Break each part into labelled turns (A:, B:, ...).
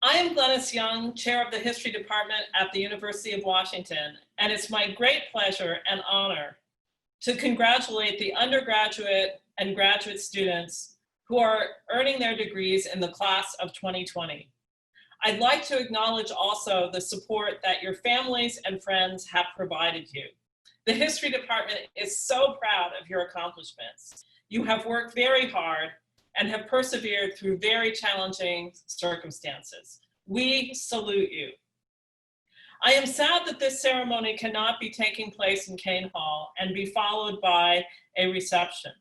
A: I am Glennys Young, Chair of the History Department at the University of Washington, and it's my great pleasure and honor to congratulate the undergraduate and graduate students who are earning their degrees in the class of 2020. I'd like to acknowledge also the support that your families and friends have provided you. The History Department is so proud of your accomplishments. You have worked very hard and have persevered through very challenging circumstances. We salute you. I am sad that this ceremony cannot be taking place in Kane Hall and be followed by a reception.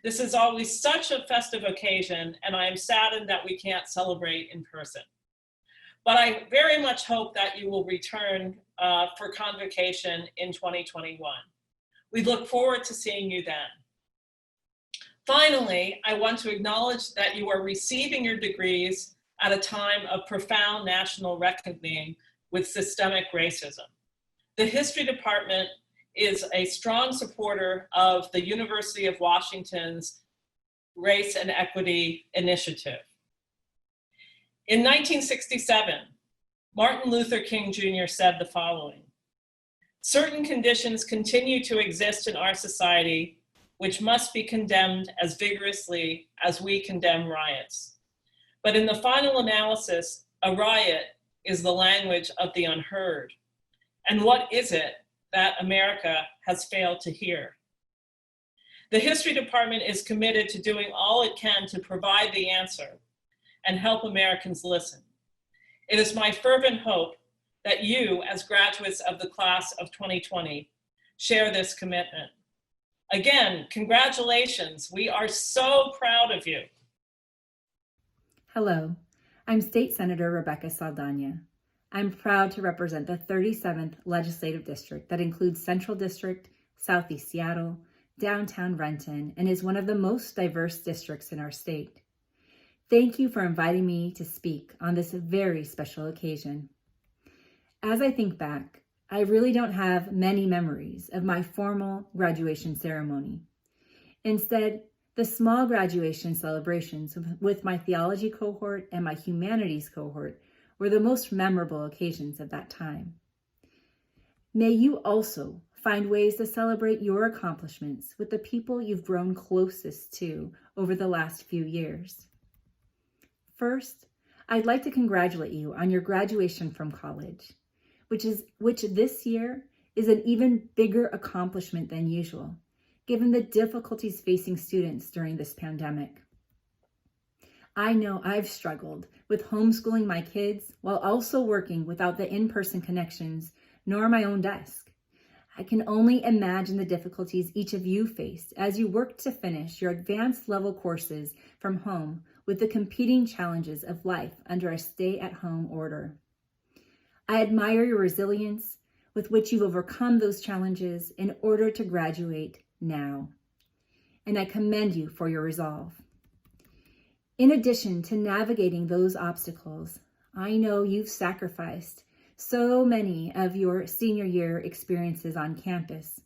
A: This is always such a festive occasion, and I am saddened that we can't celebrate in person. But I very much hope that you will return for Convocation in 2021. We look forward to seeing you then. Finally, I want to acknowledge that you are receiving your degrees at a time of profound national reckoning with systemic racism. The History Department is a strong supporter of the University of Washington's Race and Equity Initiative. In 1967, Martin Luther King Jr. said the following: "Certain conditions continue to exist in our society which must be condemned as vigorously as we condemn riots. But in the final analysis, a riot is the language of the unheard. And what is it that America has failed to hear?" The History Department is committed to doing all it can to provide the answer and help Americans listen. It is my fervent hope that you, as graduates of the class of 2020, share this commitment. Again, congratulations. We are so proud of you.
B: Hello, I'm State Senator Rebecca Saldaña. I'm proud to represent the 37th Legislative District that includes Central District, Southeast Seattle, downtown Renton, and is one of the most diverse districts in our state. Thank you for inviting me to speak on this very special occasion. As I think back, I really don't have many memories of my formal graduation ceremony. Instead, the small graduation celebrations with my theology cohort and my humanities cohort were the most memorable occasions of that time. May you also find ways to celebrate your accomplishments with the people you've grown closest to over the last few years. First, I'd like to congratulate you on your graduation from college, which this year is an even bigger accomplishment than usual, given the difficulties facing students during this pandemic. I know I've struggled with homeschooling my kids while also working without the in-person connections nor my own desk. I can only imagine the difficulties each of you faced as you worked to finish your advanced level courses from home with the competing challenges of life under a stay-at-home order. I admire your resilience with which you've overcome those challenges in order to graduate now, and I commend you for your resolve. In addition to navigating those obstacles, I know you've sacrificed so many of your senior year experiences on campus,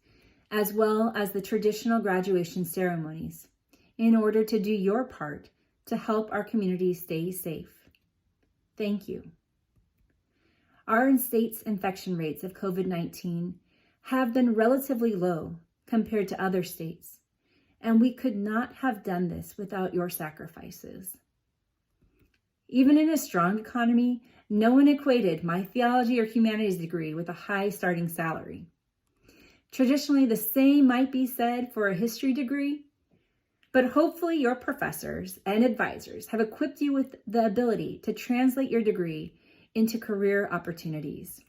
B: as well as the traditional graduation ceremonies, in order to do your part to help our community stay safe. Thank you. Our state's infection rates of COVID-19 have been relatively low compared to other states, and we could not have done this without your sacrifices. Even in a strong economy, no one equated my theology or humanities degree with a high starting salary. Traditionally, the same might be said for a history degree, but hopefully your professors and advisors have equipped you with the ability to translate your degree into career opportunities.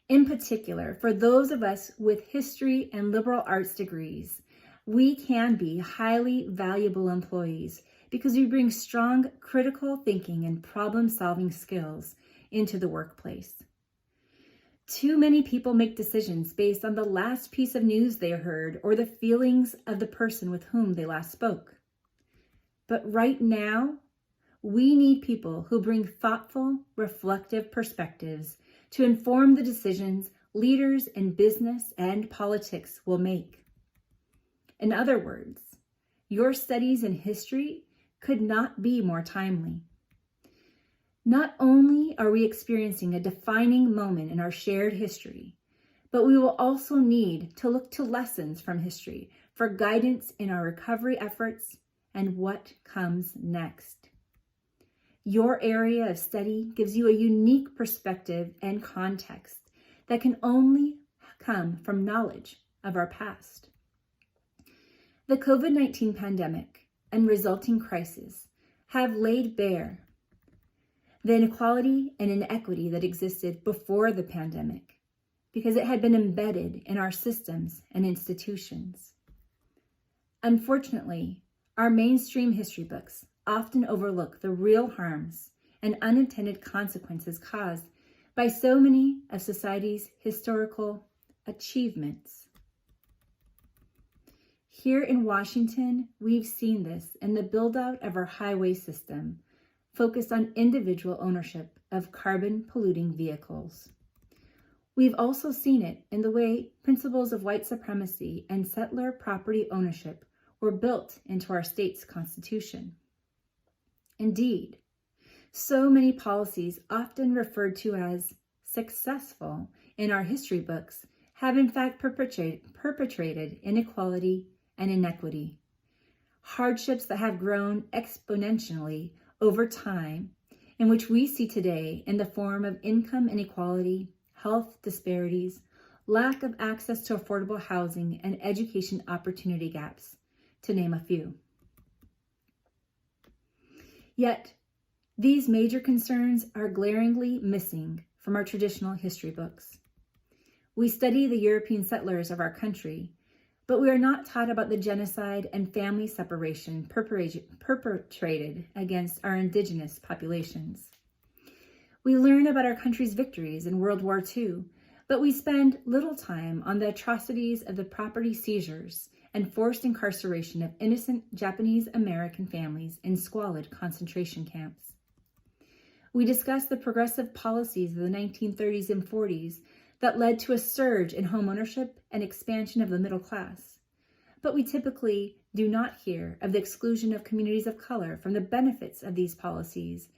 B: In particular, for those of us with history and liberal arts degrees, we can be highly valuable employees because we bring strong critical thinking and problem-solving skills into the workplace. Too many people make decisions based on the last piece of news they heard or the feelings of the person with whom they last spoke. But right now, we need people who bring thoughtful, reflective perspectives to inform the decisions leaders in business and politics will make. In other words, your studies in history could not be more timely. Not only are we experiencing a defining moment in our shared history, but we will also need to look to lessons from history for guidance in our recovery efforts and what comes next. Your area of study gives you a unique perspective and context that can only come from knowledge of our past. The COVID-19 pandemic and resulting crisis have laid bare the inequality and inequity that existed before the pandemic because it had been embedded in our systems and institutions. Unfortunately, our mainstream history books often overlook the real harms and unintended consequences caused by so many of society's historical achievements. Here in Washington, we've seen this in the build-out of our highway system, focused on individual ownership of carbon-polluting vehicles. We've also seen it in the way principles of white supremacy and settler property ownership were built into our state's constitution. Indeed, so many policies often referred to as successful in our history books have in fact perpetrated inequality and inequity, hardships that have grown exponentially over time, and which we see today in the form of income inequality, health disparities, lack of access to affordable housing, and education opportunity gaps, to name a few. Yet, these major concerns are glaringly missing from our traditional history books. We study the European settlers of our country, but we are not taught about the genocide and family separation perpetrated against our indigenous populations. We learn about our country's victories in World War II, but we spend little time on the atrocities of the property seizures and forced incarceration of innocent Japanese American families in squalid concentration camps. We discuss the progressive policies of the 1930s and 40s that led to a surge in homeownership and expansion of the middle class. But we typically do not hear of the exclusion of communities of color from the benefits of these policies,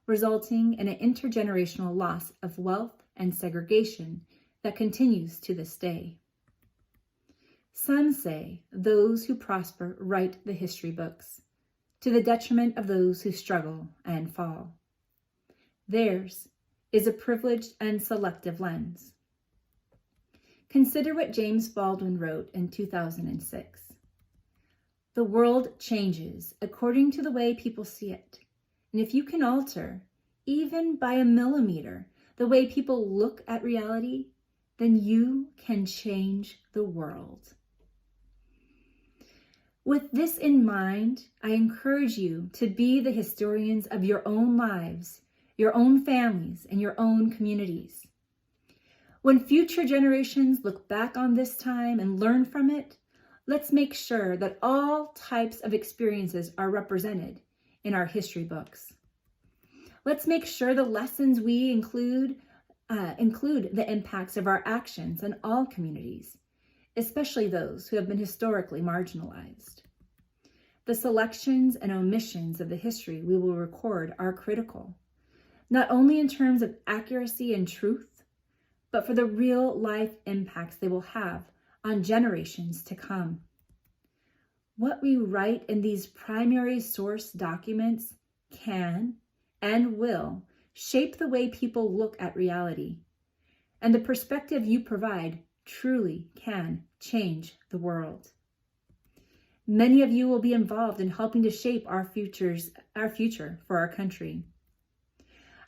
B: resulting in an intergenerational loss of wealth and segregation that continues to this day. Some say those who prosper write the history books, to the detriment of those who struggle and fall. Theirs is a privileged and selective lens. Consider what James Baldwin wrote in 2006. The world changes according to the way people see it. And if you can alter, even by a millimeter, the way people look at reality, then you can change the world. With this in mind, I encourage you to be the historians of your own lives, your own families, and your own communities. When future generations look back on this time and learn from it, let's make sure that all types of experiences are represented in our history books. Let's make sure the lessons we include the impacts of our actions on all communities, especially those who have been historically marginalized. The selections and omissions of the history we will record are critical, not only in terms of accuracy and truth, but for the real life impacts they will have on generations to come. What we write in these primary source documents can and will shape the way people look at reality, and the perspective you provide truly can change the world. Many of you will be involved in helping to shape our future for our country.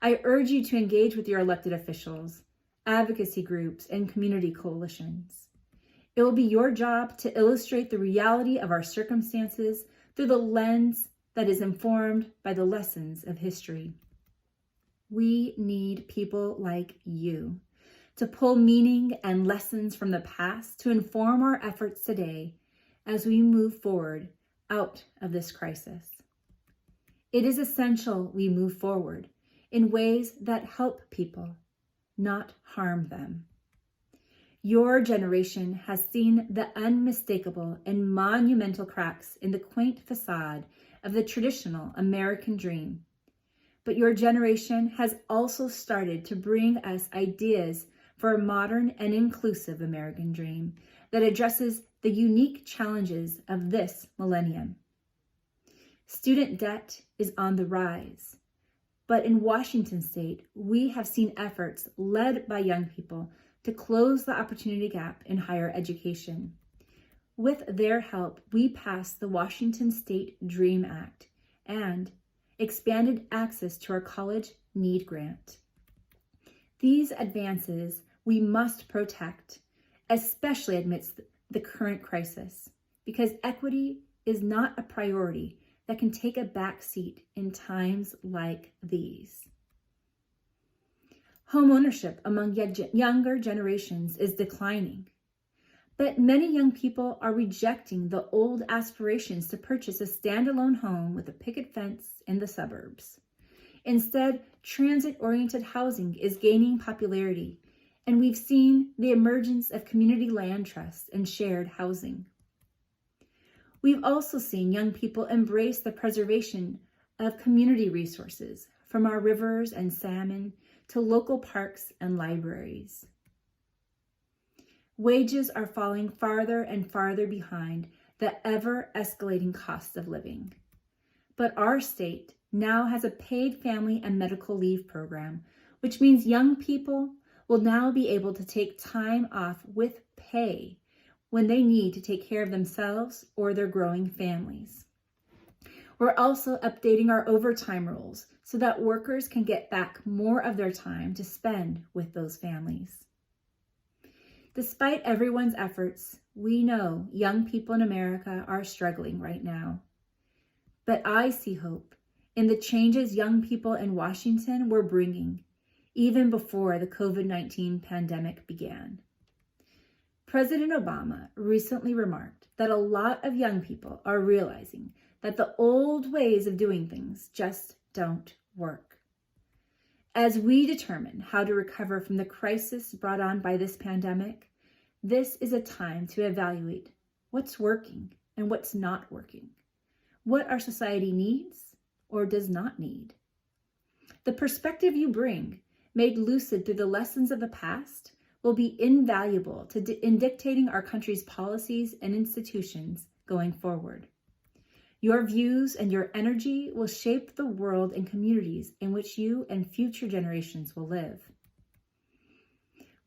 B: I urge you to engage with your elected officials, advocacy groups, and community coalitions. It will be your job to illustrate the reality of our circumstances through the lens that is informed by the lessons of history. We need people like you to pull meaning and lessons from the past to inform our efforts today as we move forward out of this crisis. It is essential we move forward in ways that help people, not harm them. Your generation has seen the unmistakable and monumental cracks in the quaint facade of the traditional American dream. but your generation has also started to bring us ideas for a modern and inclusive American dream that addresses the unique challenges of this millennium. Student debt is on the rise, but in Washington state, we have seen efforts led by young people to close the opportunity gap in higher education. With their help, we passed the Washington State DREAM Act and expanded access to our college need grant. These advances we must protect, especially amidst the current crisis, because equity is not a priority that can take a back seat in times like these. Home ownership among younger generations is declining, but many young people are rejecting the old aspirations to purchase a standalone home with a picket fence in the suburbs. Instead, transit-oriented housing is gaining popularity, and we've seen the emergence of community land trusts and shared housing. We've also seen young people embrace the preservation of community resources, from our rivers and salmon to local parks and libraries. Wages are falling farther and farther behind the ever-escalating cost of living. But our state now has a paid family and medical leave program, which means young people will now be able to take time off with pay when they need to take care of themselves or their growing families. We're also updating our overtime rules so that workers can get back more of their time to spend with those families. Despite everyone's efforts, we know young people in America are struggling right now. But I see hope in the changes young people in Washington were bringing, even before the COVID-19 pandemic began. President Obama recently remarked that a lot of young people are realizing that the old ways of doing things just don't work. As we determine how to recover from the crisis brought on by this pandemic, this is a time to evaluate what's working and what's not working, what our society needs or does not need. The perspective you bring, made lucid through the lessons of the past, will be invaluable in dictating our country's policies and institutions going forward. Your views and your energy will shape the world and communities in which you and future generations will live.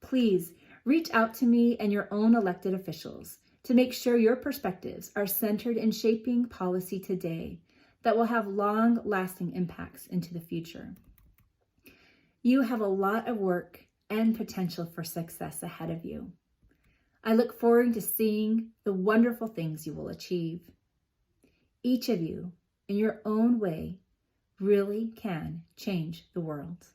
B: Please reach out to me and your own elected officials to make sure your perspectives are centered in shaping policy today that will have long-lasting impacts into the future. You have a lot of work and potential for success ahead of you. I look forward to seeing the wonderful things you will achieve. Each of you, in your own way, really can change the world.